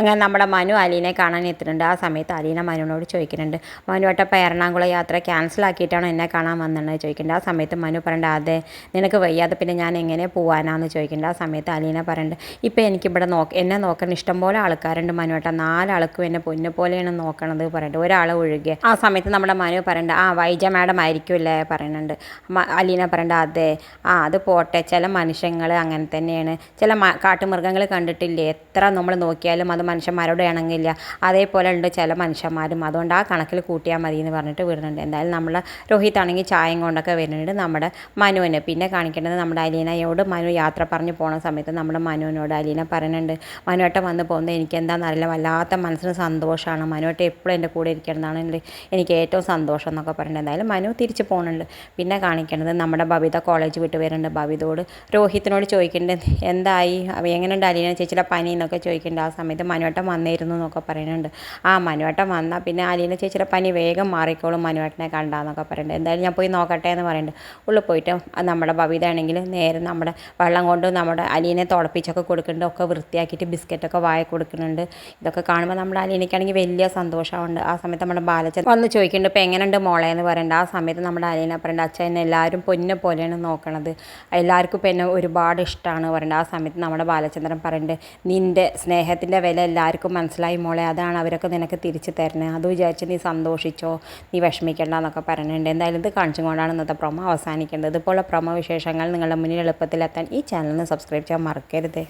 അങ്ങനെ നമ്മുടെ മനു അലീനെ കാണാൻ എത്തുന്നുണ്ട്. ആ സമയത്ത് അലീന മനുവിനോട് ചോദിക്കുന്നുണ്ട്, മനുവേട്ടപ്പം എറണാകുളം യാത്ര ക്യാൻസൽ ആക്കിയിട്ടാണോ എന്നെ കാണാൻ വന്നത് ചോദിക്കുന്നുണ്ട്. ആ സമയത്ത് മനു പറയണ്ട, അതെ, നിനക്ക് വയ്യാതെ പിന്നെ ഞാൻ എങ്ങനെ പോകാനാന്ന് ചോദിക്കുന്നുണ്ട്. ആ സമയത്ത് അലീന പറയണ്ട്, ഇപ്പം എനിക്കിവിടെ എന്നെ നോക്കാൻ ഇഷ്ടംപോലെ ആൾക്കാരുണ്ട് മനുവേട്ട, 4 ആൾക്കും എന്നെ പൊന്നു പോലെയാണ് നോക്കണത് പറയണ്ട്, ഒരാളെ ഒഴികെ. ആ സമയത്ത് നമ്മുടെ മനു പറയണ്ട, ആ വൈജ മാഡം ആയിരിക്കുമല്ലേ പറയുന്നുണ്ട്. അലീന പറയണ്ട, അതെ, അത് പോട്ടെ, ചില മനുഷ്യങ്ങൾ അങ്ങനെ തന്നെയാണ്. ചില കാട്ടുമൃഗങ്ങൾ കണ്ടിട്ടില്ലേ, എത്ര നമ്മൾ നോക്കിയാലും അത് മനുഷ്യന്മാരോട് ഇണങ്ങില്ല, അതേപോലെ ഉണ്ട് ചില മനുഷ്യന്മാരും, അതുകൊണ്ട് ആ കണക്കിൽ കൂട്ടിയാൽ മതി എന്ന് പറഞ്ഞിട്ട് വിടുന്നുണ്ട്. എന്തായാലും നമ്മളെ രോഹിത് ആണെങ്കിൽ ചായയും കൊണ്ടൊക്കെ വരുന്നുണ്ട് നമ്മുടെ മനുവിന്. പിന്നെ കാണിക്കേണ്ടത് നമ്മുടെ അലീനയോട് മനു യാത്ര പറഞ്ഞ് പോണ സമയത്ത് നമ്മുടെ മനുവിനോട് അലീന പറയുന്നുണ്ട്, മനുവേട്ടൻ വന്ന് പോകുന്നത് എനിക്ക് എന്താണെന്നറിയില്ല, വല്ലാത്ത മനസ്സിന് സന്തോഷമാണ്, മനുവേട്ടൻ എപ്പോഴും എൻ്റെ കൂടെ ഇരിക്കണമെന്നാണ് എനിക്ക് ഏറ്റവും സന്തോഷം എന്നൊക്കെ പറയുന്നത്. എന്തായാലും മനു തിരിച്ച് പോകുന്നുണ്ട്. പിന്നെ കാണിക്കേണ്ടത് നമ്മുടെ ബബിത കോളേജ് വിട്ട് വരുന്നുണ്ട്. ബബിതയോട് രോഹിത്തിനോട് ചോദിക്കേണ്ടത്, എന്തായി എങ്ങനെയുണ്ട് അലീന ചേച്ചിയുടെ പനി എന്നൊക്കെ ചോദിക്കേണ്ടത്. ആ സമയത്ത് മനുവേട്ടൻ വന്നിരുന്നു എന്നൊക്കെ പറയുന്നുണ്ട്. മനുവേട്ടൻ വന്നാൽ പിന്നെ അലീന ചേച്ചിയുടെ പനി വേഗം മാറിക്കോളും മനുവേട്ടനെ കണ്ടാന്നൊക്കെ പറയുന്നുണ്ട്. എന്തായാലും ഞാൻ പോയി നോക്കട്ടെ എന്ന് പറയുന്നുണ്ട്. ഉള്ളിൽ പോയിട്ട് നമ്മുടെ ബബിത ആണെങ്കിൽ നേരെ നമ്മുടെ വെള്ളം കൊണ്ട് നമ്മുടെ അലീനെ തുളപ്പിച്ചൊക്കെ കൊടുക്കുന്നുണ്ട്. ഒക്കെ വൃത്തിയാക്കിയിട്ട് ബിസ്ക്കറ്റൊക്കെ വായ കൊടുക്കുന്നുണ്ട്. ഇതൊക്കെ കാണുമ്പോൾ നമ്മുടെ അലീനയ്ക്കാണെങ്കിൽ വലിയ സന്തോഷമുണ്ട്. ആ സമയത്ത് നമ്മുടെ ബാലച്ചൻ വന്ന് ചോദിക്കുന്നുണ്ട്, ഇപ്പോൾ എങ്ങനെയുണ്ട് മോളെ എന്ന് പറയുന്നുണ്ട്. ആ സമയത്ത് നമ്മുടെ അലീന പറയുന്നുണ്ട്, അച്ഛൻ എന്നെ എല്ലാവരും പൊന്നെ പോലെയാണ് നോക്കണത്, എല്ലാവർക്കും ഇപ്പം എന്നെ ഒരുപാട് ഇഷ്ടമാണ് പറയുന്നുണ്ട്. ആ സമയത്ത് നമ്മുടെ ബാലചന്ദ്രൻ പറയുന്നുണ്ട്, നിൻ്റെ സ്നേഹത്തിൻ്റെ വില എല്ലാവർക്കും മനസ്സിലായി മോളെ, അതാണ് അവരൊക്കെ നിനക്ക് തിരിച്ചു തരുന്നത്, അത് വിചാരിച്ച് നീ സന്തോഷിച്ചോ, നീ വിഷമിക്കേണ്ട എന്നൊക്കെ പറയുന്നുണ്ട്. എന്തായാലും ഇത് കാണിച്ചുകൊണ്ടാണ് ഇന്നത്തെ പ്രൊമോ അവസാനിക്കേണ്ടത്. ഇതുപോലുള്ള പ്രൊമോ വിശേഷങ്ങൾ നിങ്ങളുടെ മുന്നിൽ എളുപ്പത്തിലെത്താൻ ഈ ചാനലിന് സബ്സ്ക്രൈബ് ചെയ്യാൻ മറക്കരുത്.